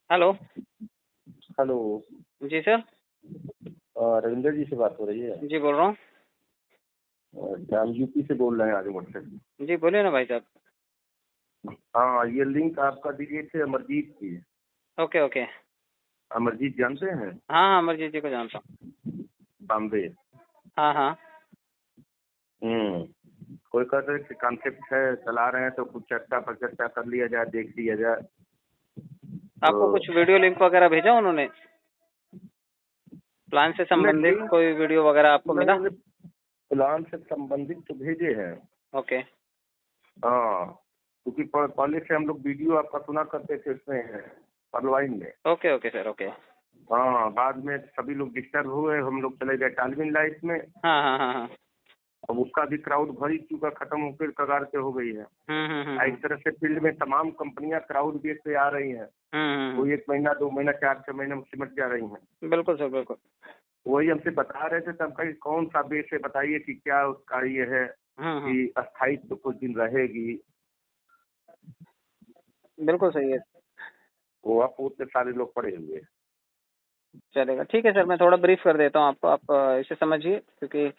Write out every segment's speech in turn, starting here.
Hello. Hello. जी sir. Ravinder जी से बात हो रही है? जी बोल रहा हूँ। क्या हम यूपी से बोल रहे हैं आजमगढ़ से? जी बोलिए ना भाई साहब। हाँ, ये लिंक आपका दिए थे अमरजीत की। Okay okay. अमरजीत जानते हैं? हाँ हाँ, अमरजीत जी को जानता हूँ। बॉम्बे। हाँ हाँ। कोई कहते हैं कि कॉन्सेप्ट है, चला रहे हैं तो कुछ चर्चा पर चर्चा कर लिया जाए, देख लिया जाए। आपको तो कुछ वीडियो लिंक वगैरह भेजा उन्होंने? प्लान से नहीं, संबंधित लिंक कोई वीडियो वगैरह आपको मिला? नहीं, प्लान से संबंधित तो भेजे हैं। ओके हाँ, क्योंकि पहले से हम लोग वीडियो आपका सुना करते थे उसमें, परलवाइन में। Okay okay sir okay. हाँ, बाद में सभी लोग डिस्टर्ब हुए, हम लोग चले गए टालविन लाइफ में। हाँ हाँ हाँ हाँ। अब उसका भी क्राउड भर ही चुका, खत्म होकर कगार पे हो गई है। इस तरह से फील्ड में तमाम कंपनियां क्राउड बेस पे आ रही हैं। कोई 1 महीना 2 महीना 4-6 महीने में सिमट जा रही हैं। बिल्कुल सर बिल्कुल। वही हमसे बता रहे थे, तब कहीं कौन सा बेस है, बताइए कि क्या उसका ये है हम्म। कि अस्थायित्व कुछ दिन रहेगी। बिल्कुल सही है। वो आप उतने सारे लोग पड़े हुए हैं। चलेगा ठीक है सर, मैं थोड़ा ब्रीफ कर देता हूँ आपको, आप इसे समझिए। क्योंकि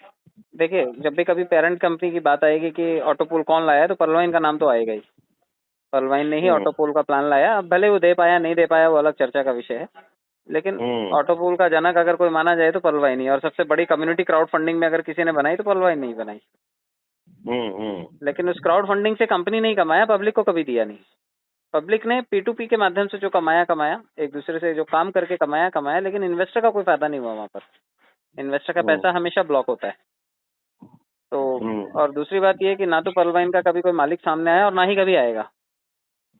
देखिए, जब भी कभी पेरेंट कंपनी की बात आएगी कि ऑटोपूल कौन लाया, तो पर्लवाइन का नाम तो आएगा ही। पर्लवाइन ने ही हम्म ऑटोपूल का प्लान लाया। अब भले वो दे पाया नहीं दे पाया, वो अलग चर्चा का विषय है। लेकिन हम्म ऑटोपूल का जनक अगर कोई माना जाए तो पर्लवाइन ही, और सबसे बड़ी कम्युनिटी क्राउड फंडिंग में अगर किसी ने बनाई तो पर्लवाइन नहीं बनाई। लेकिन उस क्राउड फंडिंग से कंपनी नहीं कमाया, पब्लिक को कभी दिया नहीं। पब्लिक ने P2P के माध्यम से जो कमाया कमाया, एक दूसरे से जो काम करके कमाया कमाया, लेकिन इन्वेस्टर का कोई फायदा नहीं हुआ वहां पर। इन्वेस्टर का पैसा हमेशा ब्लॉक होता है। तो और दूसरी बात यह है कि ना तो पर्लवाइन का कभी कोई मालिक सामने आया और ना ही कभी आएगा।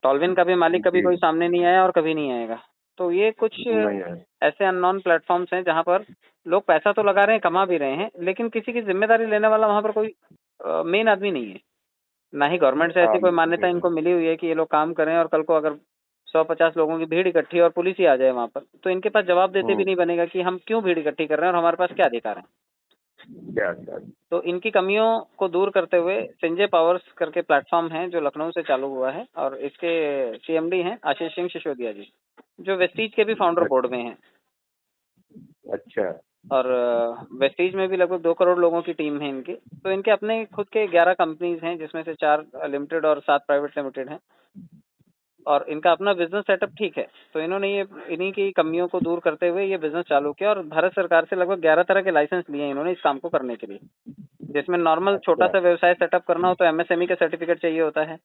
टॉलविन का भी मालिक कभी जी, कोई सामने नहीं आया और कभी नहीं आएगा। तो ये कुछ नहीं है। ऐसे अननोन प्लेटफॉर्म्स हैं जहां पर लोग पैसा तो लगा रहे हैं, कमा भी रहे हैं, लेकिन किसी की जिम्मेदारी लेने वाला वहां पर कोई मेन आदमी नहीं है। ना ही गवर्नमेंट से हाँ, ऐसी कोई बिल्कुल मान्यता नहीं इनको है। मिली हुई है कि ये लोग काम करें, और कल को अगर 100-50 लोगों की भीड़ इकट्ठी और पुलिस ही आ जाए वहां पर, तो इनके पास जवाब देते भी हम्म नहीं बनेगा कि हम क्यों भीड़ इकट्ठी कर रहे हैं और हमारे पास क्या अधिकार है। क्या क्या? तो इनकी कमियों को दूर करते हुए संजय पावर्स करके प्लेटफॉर्म है जो लखनऊ से चालू हुआ है, और इसके CMD हैं आशीष सिंह सिसोदिया जी, जो वेस्टीज के भी फाउंडर बोर्ड में हैं। अच्छा। और वेस्टीज में भी लगभग 2 करोड़ लोगों की टीम है इनकी। तो इनके अपने खुद के 11 कंपनीज हैं, जिसमें से 4 लिमिटेड और 7 प्राइवेट लिमिटेड हैं। और इनका अपना बिजनेस सेटअप ठीक है। तो इन्होंने ये इन्हीं की कमियों को दूर करते हुए ये बिजनेस चालू किया, और भारत सरकार से लगभग 11 तरह के लाइसेंस लिए हैं इन्होंने इस काम को करने के लिए। जिसमें नॉर्मल छोटा अच्छा। सा व्यवसाय सेटअप करना हो तो MSME का सर्टिफिकेट चाहिए होता है।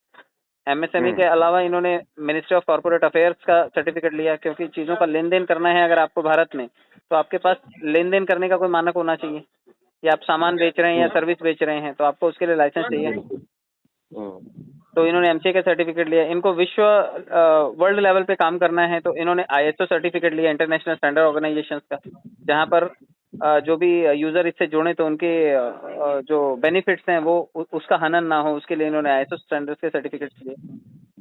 MSME के हम्म अलावा इन्होंने मिनिस्ट्री ऑफ कॉर्पोरेट अफेयर्स का सर्टिफिकेट लिया, क्योंकि चीज़ों का लेन देन करना है अगर आपको भारत में, तो आपके पास लेन देन करने का कोई मानक होना चाहिए। या आप सामान बेच रहे हैं या हम्म सर्विस बेच रहे हैं, तो आपको उसके लिए लाइसेंस चाहिए। बिल्कुल। हम्म तो इन्होंने MCA का सर्टिफिकेट लिया। इनको विश्व वर्ल्ड लेवल पे काम करना है, तो इन्होंने ISO सर्टिफिकेट लिया, इंटरनेशनल स्टैंडर्ड ऑर्गेनाइजेशन का, जहाँ पर जो भी यूजर इससे जुड़े तो उनके जो बेनिफिट्स हैं वो उसका हनन ना हो, उसके लिए इन्होंने ISO स्टैंडर्ड के सर्टिफिकेट लिए।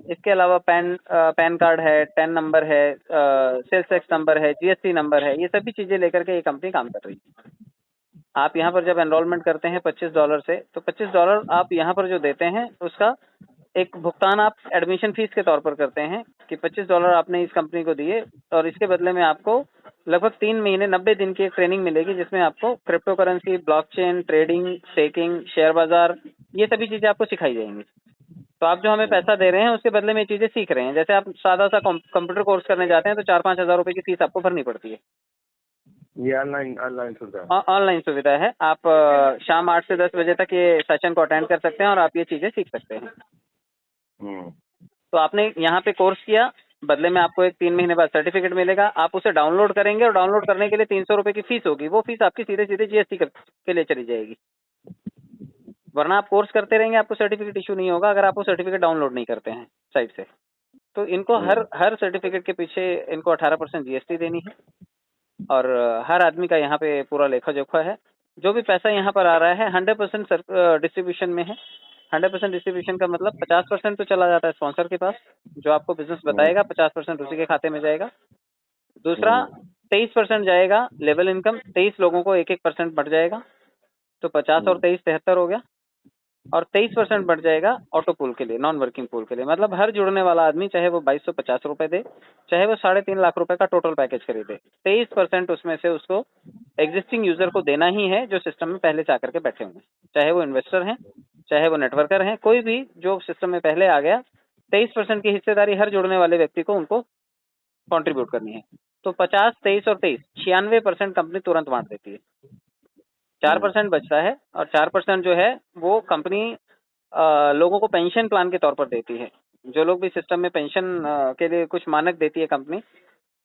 इसके अलावा पैन कार्ड है, टैन नंबर है, सेल्स टैक्स नंबर है, GST नंबर है, ये सभी चीजें लेकर के ये कंपनी काम कर रही है। आप यहाँ पर जब एनरोलमेंट करते हैं $25 से, तो $25 आप यहाँ पर जो देते हैं उसका एक भुगतान आप एडमिशन फीस के तौर पर करते हैं कि $25 आपने इस कंपनी को दिए, और इसके बदले में आपको लगभग 3 महीने 90 दिन की एक ट्रेनिंग मिलेगी, जिसमें आपको crypto currency, blockchain, trading, staking, share बाजार, ये सभी चीजें आपको सिखाई जाएंगी। तो आप जो हमें पैसा दे रहे हैं उसके बदले में ये चीजें सीख रहे हैं। जैसे आप सादा सा कंप्यूटर कोर्स करने जाते हैं तो 4-5 हज़ार रुपए की फीस आपको भरनी पड़ती है। ये ऑनलाइन ऑनलाइन सुविधा। ऑनलाइन सुविधा है। आप शाम 8 से 10 बजे तक ये सेशन को अटेंड कर सकते हैं और आप ये चीजें सीख सकते हैं। हम्म तो आपने यहाँ पे कोर्स किया, बदले में आपको एक 3 महीने बाद सर्टिफिकेट मिलेगा। आप उसे डाउनलोड करेंगे और डाउनलोड करने के लिए 300 रुपए की फीस होगी। वो फीस आपकी सीधे सीधे GST के लिए चली जाएगी। वरना आप कोर्स करते रहेंगे, आपको सर्टिफिकेट इशू नहीं होगा अगर आप वो सर्टिफिकेट डाउनलोड नहीं करते हैं साइट से। तो इनको हर हम्म हर सर्टिफिकेट के पीछे इनको 18% GST देनी है, और हर आदमी का यहाँ पे पूरा लेखा जोखा है। जो भी पैसा यहाँ पर आ रहा है 100% डिस्ट्रीब्यूशन में है। 100% डिस्ट्रीब्यूशन का मतलब 50% तो चला जाता है स्पॉन्सर के पास, जो आपको बिजनेस हम्म बताएगा, 50% उसी के खाते में जाएगा। दूसरा हम्म 23% जाएगा लेवल इनकम, 23 लोगों को 1-1% बढ़ जाएगा, तो 50 और हम्म 23 73 हो गया। और 23% बढ़ जाएगा ऑटो पूल के लिए, नॉन वर्किंग पूल के लिए। मतलब हर जुड़ने वाला आदमी चाहे वो 2250 रुपए दे, चाहे वो 3.5 लाख रुपए का टोटल पैकेज खरीदे, 23% उसमें से उसको एग्जिस्टिंग यूजर को देना ही है जो सिस्टम में पहले से आकर के बैठे होंगे, चाहे वो इन्वेस्टर हैं, चाहे वो नेटवर्कर हैं, कोई भी जो सिस्टम में पहले आ गया, 23% की हिस्सेदारी हर जुड़ने वाले व्यक्ति को उनको कॉन्ट्रीब्यूट करनी है। तो 50, 23 और 23, 96% कंपनी तुरंत बांट देती है। 4% बचता है, और 4% जो है वो कंपनी लोगों को पेंशन प्लान के तौर पर देती है। जो लोग भी सिस्टम में पेंशन के लिए कुछ मानक देती है कंपनी,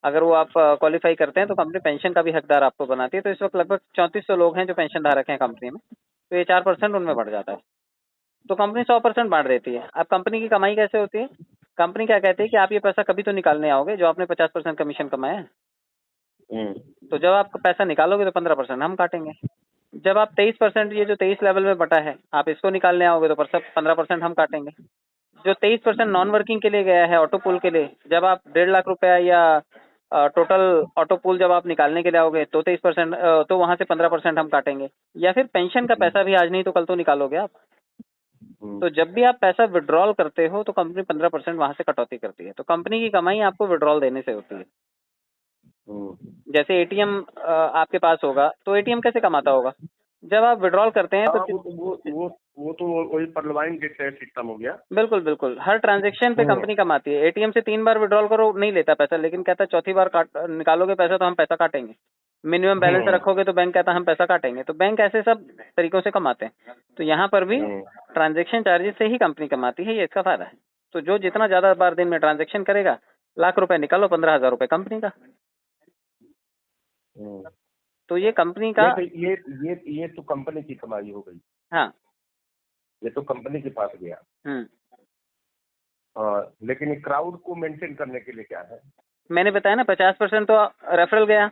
अगर वो आप क्वालिफाई करते हैं तो कंपनी पेंशन का भी हकदार आपको बनाती है। तो इस वक्त लगभग 3400 लोग हैं जो पेंशन धारक हैं कंपनी में, तो ये 4% उनमें बढ़ जाता है। तो कंपनी 100% बांट देती है। अब कंपनी की कमाई कैसे होती है? कंपनी क्या कहती है कि आप ये पैसा कभी तो निकालने आओगे जो आपने 50% कमीशन कमाया है। तो जब आप पैसा निकालोगे तो 15% हम काटेंगे। जब आप 23%, ये जो 23 लेवल में बटा है, आप इसको निकालने आओगे तो 15% हम काटेंगे। जो 23% नॉन वर्किंग के लिए गया है ऑटो पूल के लिए, जब आप 1.5 लाख रुपया या टोटल ऑटो पूल जब आप निकालने के लिए आओगे तो 23%, तो वहां से 15% हम काटेंगे। या फिर पेंशन का पैसा भी आज नहीं तो कल तो निकालोगे आप। तो जब भी आप पैसा विड्रॉल करते हो तो कंपनी 15% वहां से कटौती करती है। तो कंपनी की कमाई आपको विड्रॉल देने से होती है। जैसे एटीएम आपके पास होगा तो एटीएम कैसे कमाता होगा? जब आप विड्रॉल करते हैं तो वो तो वही परलवाइन के सिस्टम हो गया। बिल्कुल बिल्कुल, हर ट्रांजैक्शन पे कंपनी कमाती है। एटीएम से 3 बार विड्रॉल करो नहीं लेता पैसा, लेकिन कहता है चौथी बार निकालोगे पैसा तो हम पैसा काटेंगे। मिनिमम बैलेंस रखोगे तो बैंक कहता है हम पैसा काटेंगे। तो बैंक ऐसे सब तरीकों से कमाते हैं। तो यहाँ पर भी ट्रांजैक्शन चार्जेस से ही कंपनी कमाती है, ये इसका फायदा है। तो जो जितना ज्यादा बार दिन में ट्रांजैक्शन करेगा, लाख रुपए निकालो, 15,000 रुपए कंपनी का। तो ये कंपनी का ये तो कंपनी की कमाई हो गई। हाँ, ये तो कंपनी के पास गया। लेकिन ये क्राउड को मेंटेन करने के लिए क्या है? मैंने बताया ना, 50% तो रेफरल गया,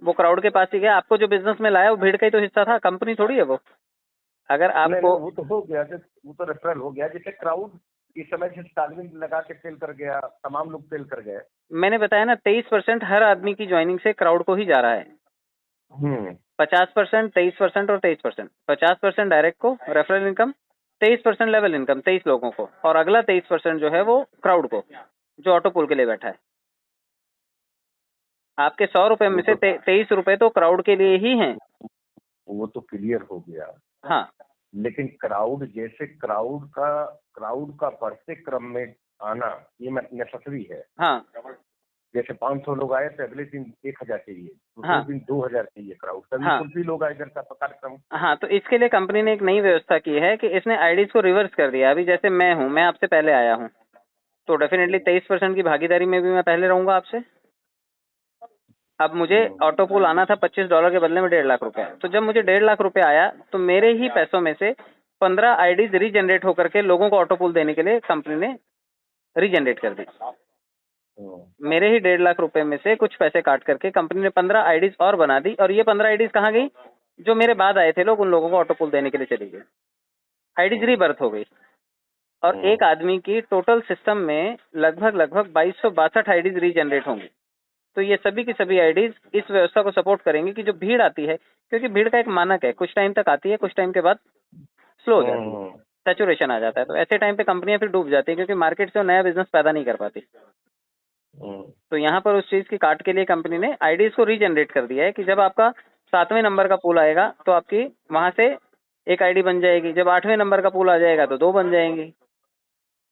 वो क्राउड के पास ही गया। आपको जो बिजनेस में लाया वो भीड़ का ही तो हिस्सा था, कंपनी थोड़ी है वो। अगर आपको वो तो हो गया, वो तो रेफरल हो गया। जैसे क्राउड इस समय से स्टालिन लगा के सेल कर गया, तमाम लोग सेल कर गए। मैंने बताया ना, 23% हर आदमी की ज्वाइनिंग से क्राउड को ही जा रहा है। 50%, 23% और 23%। 50% डायरेक्ट को रेफरल इनकम, 23% लेवल इनकम 23 लोगों को, और अगला 23% जो है वो क्राउड को, जो ऑटो पूल के लिए बैठा है। आपके 100 रुपए में से 23 रुपए तो क्राउड के लिए ही हैं। वो तो क्लियर हो गया। हाँ, लेकिन क्राउड का बढ़ते क्रम में आना ये नेसेसरी है। हाँ, जैसे 500 लोग आए तो अगले दिन 1000 चाहिए, दूसरे दिन 2000 चाहिए क्राउड, तभी हाँ, कुछ भी लोग आए इधर का कार्यक्रम। हाँ, तो इसके लिए कंपनी ने एक नई व्यवस्था की है कि इसने आईडीज को रिवर्स कर दिया। अभी जैसे मैं हूँ, मैं आपसे पहले आया हूँ, तो डेफिनेटली 23% की भागीदारी में भी मैं पहले रहूंगा आपसे। अब मुझे ऑटो पूल आना था $25 के बदले में 1.5 लाख रुपए। तो जब मुझे 1.5 लाख रुपए आया तो मेरे ही पैसों में से 15 आईडीज रीजनरेट होकर के लोगों को ऑटो पूल देने के लिए कंपनी ने रीजनरेट कर दी। मेरे ही 1.5 लाख रुपए में से कुछ पैसे काट करके कंपनी ने 15 आईडीज और बना दी, और ये 15 आईडीज कहाँ गई? जो मेरे बाद आए थे लोग, उन लोगों को ऑटो पूल देने के लिए चली गई। आईडीज रीबर्थ हो गई। और एक आदमी की टोटल सिस्टम में लगभग 2262 आईडीज रीजनरेट होंगी। तो ये सभी की सभी आईडीज इस व्यवस्था को सपोर्ट करेंगे कि जो भीड़ आती है, क्योंकि भीड़ का एक मानक है, कुछ टाइम तक आती है, कुछ टाइम के बाद स्लो हो जाती है, सैचुरेशन आ जाता है। तो ऐसे टाइम पे कंपनियां फिर डूब जाती है, क्योंकि मार्केट से नया बिजनेस पैदा नहीं कर पाती। तो यहाँ पर उस चीज की काट के लिए कंपनी ने आईडीज को रीजनरेट कर दिया है कि जब आपका 7वें नंबर का पूल आएगा तो आपकी वहां से एक आईडी बन जाएगी, जब 8वें नंबर का पूल आ जाएगा तो 2 बन जाएंगी।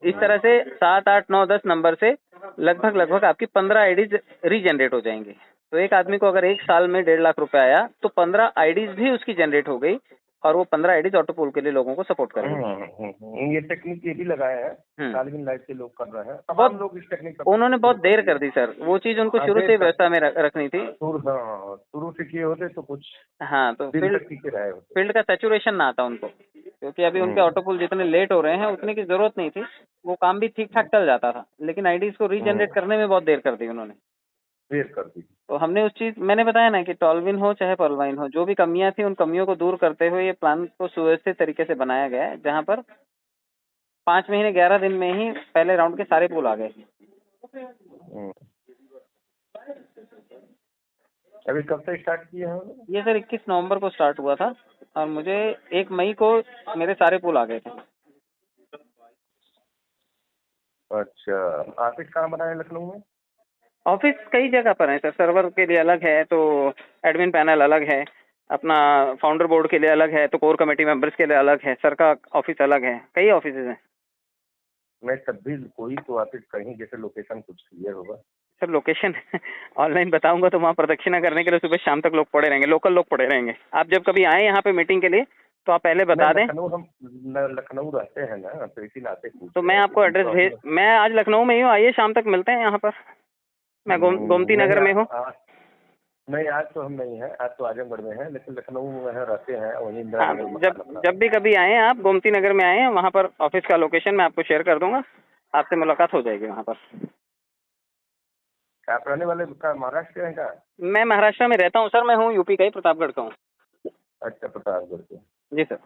इस तरह से 7, 8, 9, 10 नंबर से लगभग आपकी 15 आईडीज रीजनरेट हो जाएंगे। तो एक आदमी को अगर एक साल में 1.5 लाख रुपए आया तो 15 आईडीज भी उसकी जनरेट हो गई, और वो 15 आईडीज ऑटो पूल के लिए लोगों को सपोर्ट कर रहे हैं। ये टेक्निक ये भी लगाया है, सालगिन लाइफ के लोग कर रहे हैं, तमाम लोग इस टेक्निक का। उन्होंने बहुत देर कर दी सर, वो चीज उनको शुरू से व्यवस्था में रखनी थी। शुरू से किए होते तो कुछ तो फील्ड का सैचुरेशन ना आता उनको, क्योंकि अभी उनके ऑटो पूल जितने लेट हो रहे हैं उतने की जरूरत नहीं थी, वो काम भी ठीक ठाक चल जाता था। लेकिन आईडीज को रीजनरेट करने में बहुत देर कर दी उन्होंने, देर कर दी। तो हमने उस चीज, मैंने बताया ना कि टॉलविन हो चाहे पर्लवाइन हो, जो भी कमियां थी उन कमियों को दूर करते हुए ये प्लान को सुव्यवस्थित तरीके से बनाया गया है, जहां पर 5 महीने 11 दिन में ही पहले राउंड के सारे पूल आ गए। अभी कब से स्टार्ट किए हैं? ये सर 21 नवंबर को स्टार्ट हुआ था, और मुझे 1 मई को मेरे सारे पुल आ गए थे। अच्छा, ऑफिस कहाँ बना है लखनऊ में? ऑफिस कई जगह पर है सर, सर्वर के लिए अलग है, तो एडमिन पैनल अलग है, अपना फाउंडर बोर्ड के लिए अलग है, तो कोर कमेटी मेंबर्स के लिए अलग है, सर का ऑफिस अलग है, कई ऑफिस हैं। मैं तब भी कोई तो ऑफिस कहीं जैसे लोकेशन कुछ क्लियर होगा सर लोकेशन ऑनलाइन बताऊंगा तो वहाँ प्रदक्षिणा करने के लिए सुबह शाम तक लोग पड़े रहेंगे, लोकल लोग पड़े रहेंगे। आप जब कभी आए यहाँ पे मीटिंग के लिए तो आप पहले बता दें। लखनऊ रहते हैं ना, तो इसीलिए आते तो मैं आपको एड्रेस भेज, मैं आज लखनऊ में ही हूँ, आइए शाम तक मिलते हैं यहाँ पर। मैं गोमती नगर में हूँ। नहीं, आज तो हम नहीं है, आज तो आजमगढ़ में है, लेकिन लखनऊ में रहते हैं वहीं। जब भी कभी आए आप गोमती नगर में आए हैं, वहाँ पर ऑफिस का लोकेशन मैं आपको शेयर कर दूंगा, आपसे मुलाकात हो जाएगी वहाँ पर। आप रहने वाले महाराष्ट्र हैं क्या? मैं महाराष्ट्र में रहता हूँ सर, मैं हूँ यूपी का ही, प्रतापगढ़ का हूँ। अच्छा, प्रतापगढ़ के। जी सर।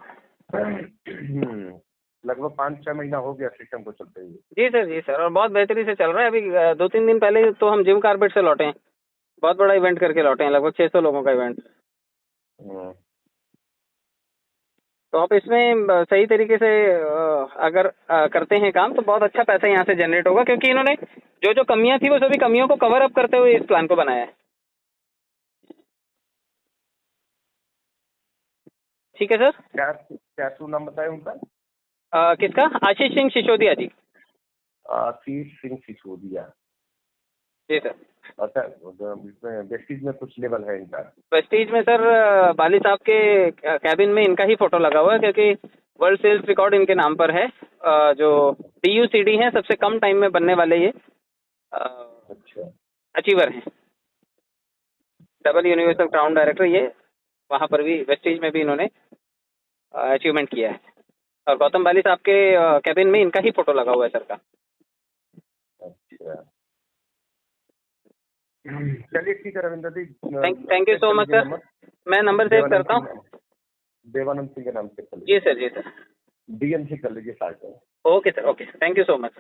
लगभग 5-6 महीना हो गया सिस्टम को चलते हुए। जी सर, जी सर, और बहुत बेहतरी से चल रहा है। अभी 2-3 दिन पहले तो हम जिम कार्पेट से लौटे हैं, बहुत बड़ा इवेंट करके लौटे हैं, लगभग 600 लोगों का इवेंट। तो आप इसमें सही तरीके से अगर करते हैं काम तो बहुत अच्छा पैसा यहाँ से जनरेट होगा, क्योंकि इन्होंने जो जो कमियां थी वो सभी कमियों को कवर अप करते हुए इस प्लान को बनाया है। ठीक है सर। क्या क्या शुभ नाम बताए उनका? किसका? आशीष सिंह सिसोदिया जी। आशीष सिंह सिसोदिया। जी सर। अच्छा, वेस्टीज में कुछ लेवल है इनका? वेस्टीज में सर बाली साहब के कैबिन में इनका ही फोटो लगा हुआ है, क्योंकि वर्ल्ड सेल्स रिकॉर्ड इनके नाम पर है। जो DUCD है, सबसे कम टाइम में बनने वाले ये अच्छा अचीवर हैं, डबल यूनिवर्सल क्राउन डायरेक्टर। ये वहाँ पर भी वेस्टीज में भी इन्होंने अचीवमेंट किया है, और गौतम बाली साहब के कैबिन में इनका ही फोटो लगा हुआ है सर का। अच्छा, चलिए ठीक है Ravindra ji, thank you so much sir. मैं नंबर सेव करता हूँ। देवानंद सिंह के नाम से कर जी सर, जी सर। DM से कर लीजिए साथ में। Okay sir, okay, thank you so much.